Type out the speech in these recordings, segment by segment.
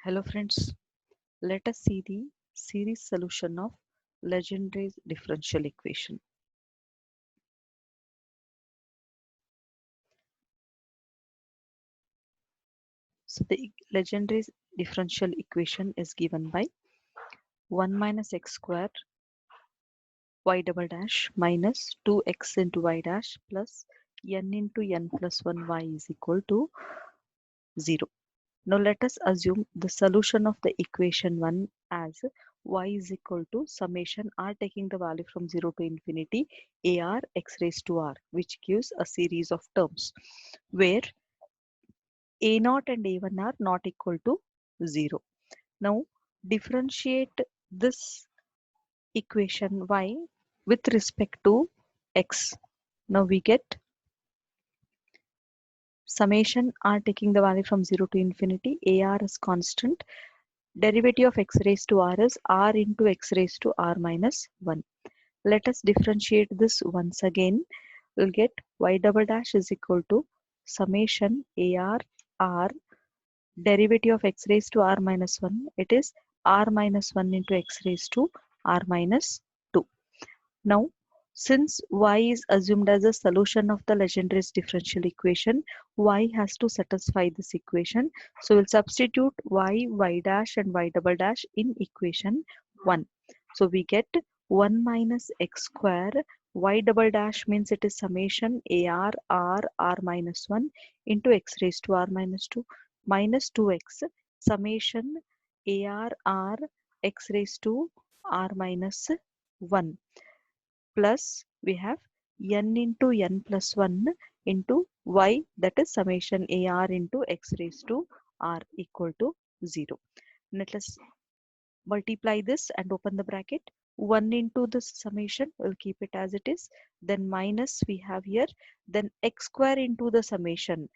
Hello friends, let us see the series solution of Legendre's differential equation. So the Legendre's differential equation is given by 1 minus x square y double dash minus 2x into y dash plus n into n plus 1 y is equal to 0. Now let us assume the solution of the equation 1 as y is equal to summation r taking the value from 0 to infinity ar x raised to r, which gives a series of terms where a0 and a1 are not equal to 0. Now differentiate this equation y with respect to x. Now we get summation r taking the value from 0 to infinity ar is constant. Derivative of x raised to r is r into x raised to r minus 1. Let us differentiate this once again. We'll get y double dash is equal to summation ar r derivative of x raised to r minus 1. It is r minus 1 into x raised to r minus 2. Now, since y is assumed as a solution of the Legendre's differential equation, y has to satisfy this equation. So we'll substitute y, y dash and y double dash in equation 1. So we get 1 minus x square, y double dash means it is summation ar r minus 1 into x raised to r minus 2 minus 2x summation ar r x raised to r minus 1 plus we have n into n plus 1 into y, that is summation ar into x raised to r equal to 0. Let us multiply this and open the bracket. 1 into this summation, we'll keep it as it is. Then minus we have here. Then x square into the summation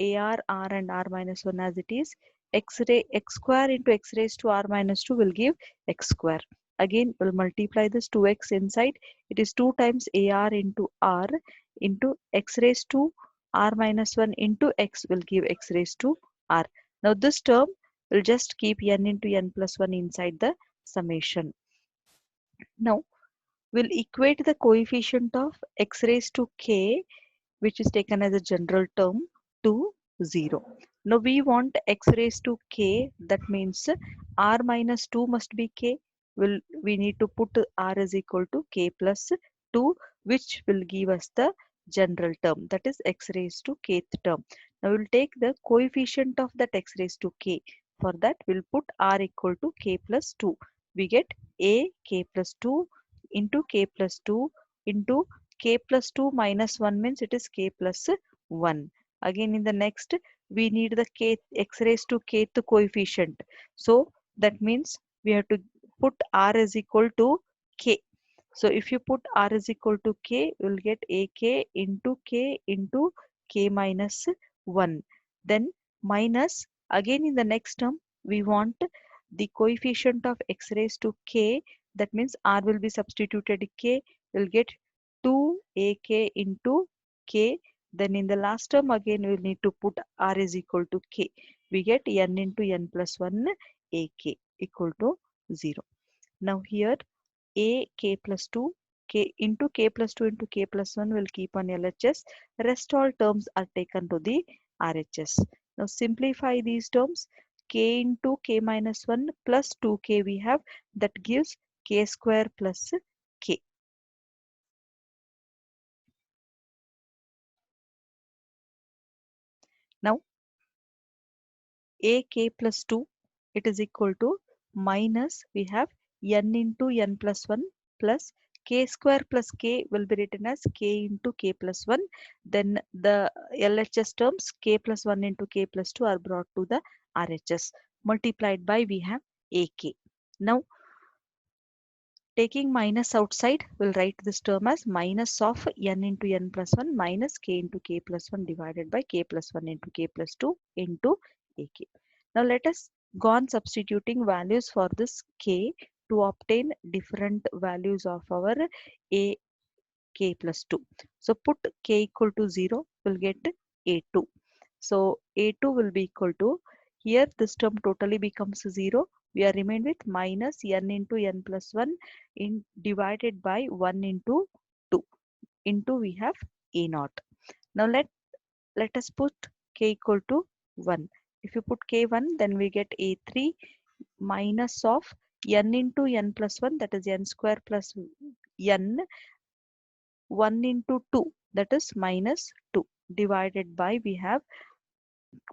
ar, r and r minus 1 as it is. X square into x raised to r minus 2 will give x square. Again, we'll multiply this 2x inside. It is 2 times ar into r into x raised to r minus 1 into x will give x raised to r. Now this term will just keep n into n plus 1 inside the summation. Now we'll equate the coefficient of x raised to k, which is taken as a general term, to 0. Now we want x raised to k, that means r minus 2 must be k. We need to put r is equal to k plus 2, which will give us the general term, that is x raised to kth term. Now we'll take the coefficient of that x raised to k. For that we'll put r equal to k plus 2. We get a k plus 2 into k plus 2 into k plus 2 minus 1 means it is k plus 1. Again in the next we need the k x raised to kth coefficient. So that means we have to put r is equal to k. So if you put r is equal to k, you will get ak into k minus 1. Then minus, again in the next term we want the coefficient of x raised to k, that means r will be substituted k, will get 2 ak into k. Then in the last term again we will need to put r is equal to k. We get n into n plus 1 ak equal to 0. Now here a k plus 2 k into k plus 2 into k plus 1 will keep on LHS. Rest all terms are taken to the RHS. Now simplify these terms. K into k minus 1 plus 2k we have, that gives k square plus k. Now ak plus 2, it is equal to minus we have n into n plus 1 plus k square plus k will be written as k into k plus 1. Then the LHS terms k plus 1 into k plus 2 are brought to the RHS. Multiplied by we have ak. Now taking minus outside, we'll write this term as minus of n into n plus 1 minus k into k plus 1 divided by k plus 1 into k plus 2 into ak. Now let us go on substituting values for this k to obtain different values of our a k plus 2. So put k equal to 0, we'll get a2. So a2 will be equal to Here this term totally becomes 0. We are remained with minus n into n plus 1 in divided by 1 into 2 into we have a naught. Now let us put k equal to 1. If you put k1, then we get a3 minus of n into n plus 1, that is n square plus n, 1 into 2, that is minus 2, divided by we have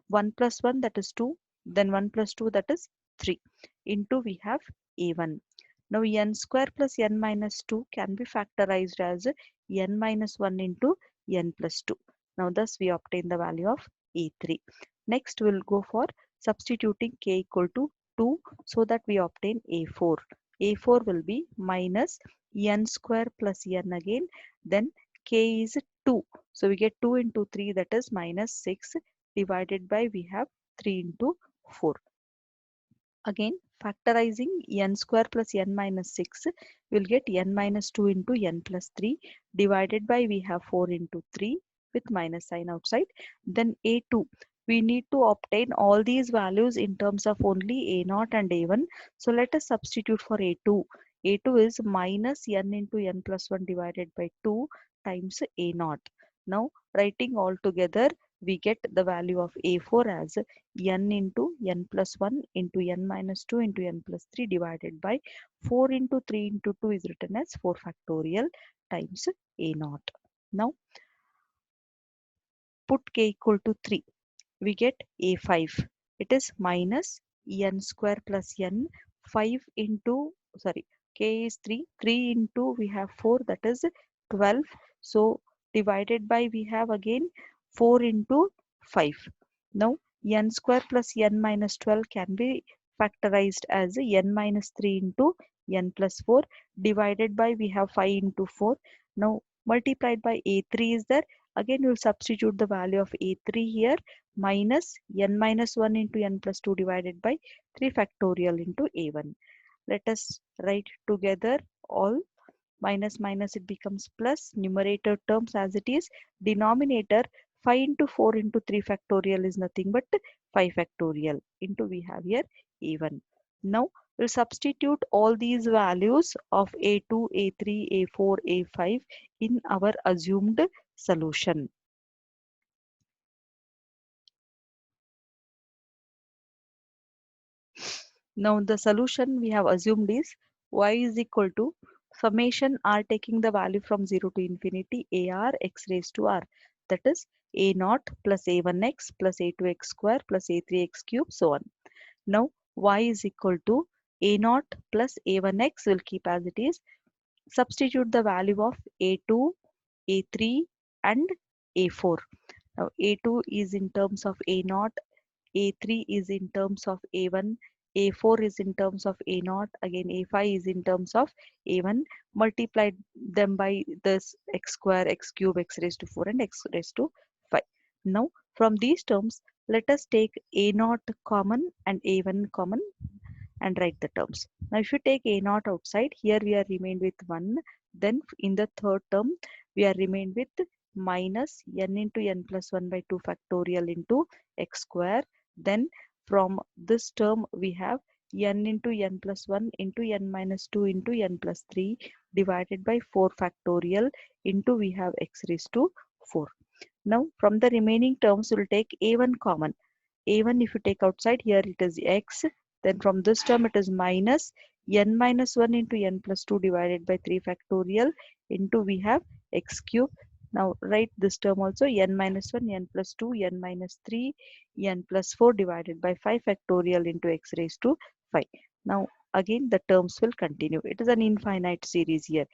1 plus 1, that is 2, then 1 plus 2, that is 3, into we have a1. Now n square plus n minus 2 can be factorized as n minus 1 into n plus 2. Now thus we obtain the value of a3. Next we'll go for substituting k equal to 2 so that we obtain a4. a4 will be minus n square plus n again, then k is 2. So we get 2 into 3, that is minus 6, divided by we have 3 into 4. Again factorizing n square plus n minus 6, we'll get n minus 2 into n plus 3, divided by we have 4 into 3 with minus sign outside. Then a2, we need to obtain all these values in terms of only a0 and a1. So let us substitute for a2. a2 is minus n into n plus 1 divided by 2 times a0. Now writing all together, we get the value of a4 as n into n plus 1 into n minus 2 into n plus 3 divided by 4 into 3 into 2 is written as 4 factorial times a naught. Now put k equal to 3. We get a5. It is minus n square plus n, 5 into, sorry, k is 3. 3 into we have 4, that is 12. So divided by we have again 4 into 5. Now n square plus n minus 12 can be factorized as n minus 3 into n plus 4, divided by we have 5 into 4. Now multiplied by a3 is there. Again, we'll substitute the value of a3 here, minus n minus 1 into n plus 2 divided by 3 factorial into a1. Let us write together all. Minus minus, it becomes plus, numerator terms as it is, denominator 5 into 4 into 3 factorial is nothing but 5 factorial into we have here a1. Now we'll substitute all these values of a2, a3, a4, a5 in our assumed solution. Now the solution we have assumed is y is equal to summation r taking the value from 0 to infinity ar x raised to r, that is a naught plus a1x plus a2x square plus a3x cube, so on. Now y is equal to a naught plus a1x will keep as it is. Substitute the value of a2, a3 and a4. Now a2 is in terms of a naught, a3 is in terms of a1, a4 is in terms of a naught, again a5 is in terms of a1. Multiply them by this x square, x cube, x raised to 4 and x raised to 5. Now from these terms, let us take a naught common and a1 common and write the terms. Now if you take a naught outside, here we are remained with 1. Then in the third term, we are remained with minus n into n plus 1 by 2 factorial into x square. Then from this term, we have n into n plus 1 into n minus 2 into n plus 3 divided by 4 factorial into we have x raised to 4. Now from the remaining terms, we'll take a1 common. a1 if you take outside, here it is x, then from this term it is minus n minus 1 into n plus 2 divided by 3 factorial into we have x cube. Now write this term also, n minus 1, n plus 2, n minus 3, n plus 4 divided by 5 factorial into x raised to 5. Now again the terms will continue. It is an infinite series here.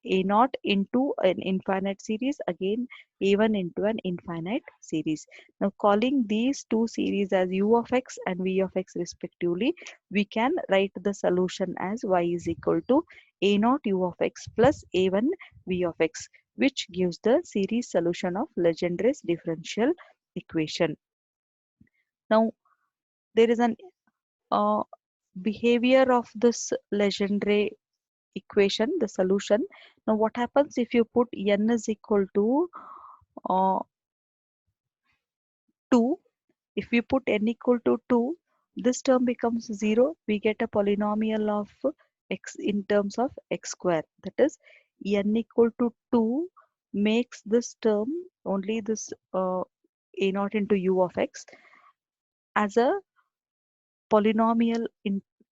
A naught into an infinite series, again a1 into an infinite series. Now calling these two series as u of x and v of x respectively, we can write the solution as y is equal to a naught u of x plus a1 v of x, which gives the series solution of Legendre's differential equation. Now there is an behavior of this Legendre equation, the solution. Now what happens if you put n is equal to uh, 2, If we put n equal to 2, this term becomes 0. We get a polynomial of x in terms of x square. That is, n equal to 2 makes this term, only this a naught into u of x, as a polynomial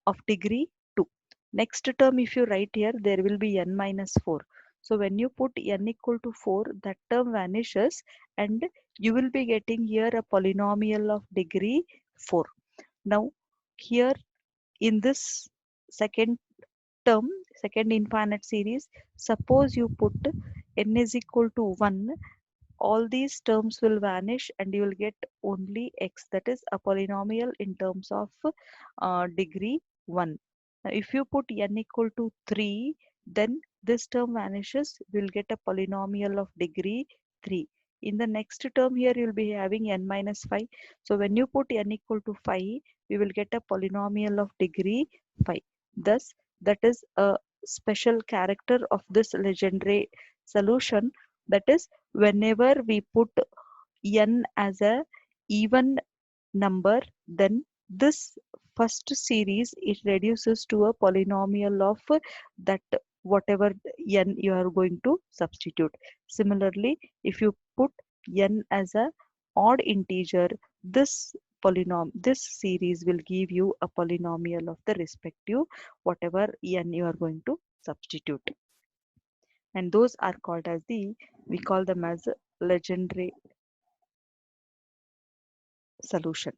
of degree 2. Next term, if you write here, there will be n minus 4. So when you put n equal to 4, that term vanishes and you will be getting here a polynomial of degree 4. Now here in this second term, second infinite series, suppose you put n is equal to 1, all these terms will vanish and you will get only x, that is a polynomial in terms of degree 1. Now if you put n equal to 3, then this term vanishes, we will get a polynomial of degree 3. In the next term here you will be having n minus 5. So when you put n equal to 5, we will get a polynomial of degree 5. Thus that is a special character of this Legendre solution, that is, whenever we put n as a even number, then this first series it reduces to a polynomial of that whatever n you are going to substitute. Similarly, if you put n as a odd integer, this series will give you a polynomial of the respective whatever n you are going to substitute, and those are called as we call them as Legendre solution.